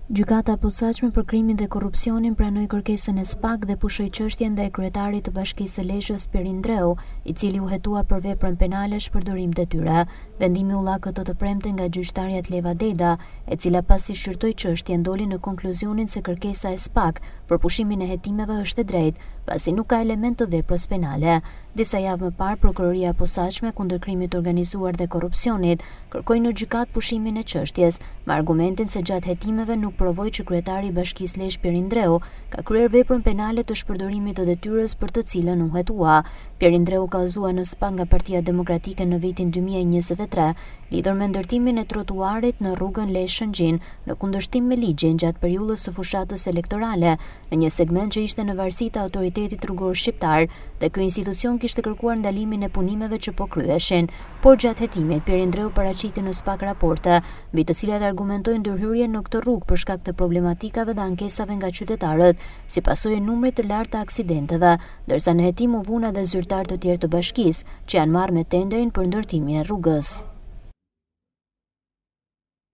Gjykata e posaçme për krimin dhe korrupsionin pranoi kërkesën e SPAK dhe pushoi çështjen ndaj kryetarit të Bashkisë së Lezhës Pirin Dreu, i cili u hetua për veprën penale shpërdorim detyre. Vendimi u la këtë të premte nga gjyqtarja Tleva Deda, e cila pasi shqyrtoi çështjen doli në konkluzionin se kërkesa e SPAK për pushimin e hetimeve është e drejtë, pasi nuk ka element të veprës penale. Disa javë më parë, prokuroria e posaçme kundër krimit të organizuar dhe korrupsionit kërkoi në gjykat pushimin e çështjes, me argumentin se gjatë hetimeve nuk provoi që kryetari i Bashkisë Lezhë Pirin Dreu ka kryer veprën penale të shpërdorimit të detyrës për të cilën u hetua. Pirin Dreu kallëzua në SPAK nga Partia Demokratike në vitin 2023, lidhur me ndërtimin e trotuarit në rrugën Lezhë-Shëngjin, në kundërshtim me ligjin gjatë periudhës së fushatës elektorale, në një segment që ishte në varësi të autoritetit rrugor shqiptar, dhe ky institucion kishte kërkuar ndalimin e punimeve që po kryeshin, por gjatë hetimit Pirin Dreu paraqiti në SPAK raporte, mbi të cilat argumentojnë ndërhyrjen në këtë rrugë për shkak të problematikave dhe ankesave nga qytetarët, si pasojë e numrit të lartë të aksidenteve, ndërsa në hetim u vuna dhe zyrtar të tjerë të bashkisë, që janë marrë me tenderin për ndërtimin e rrugës.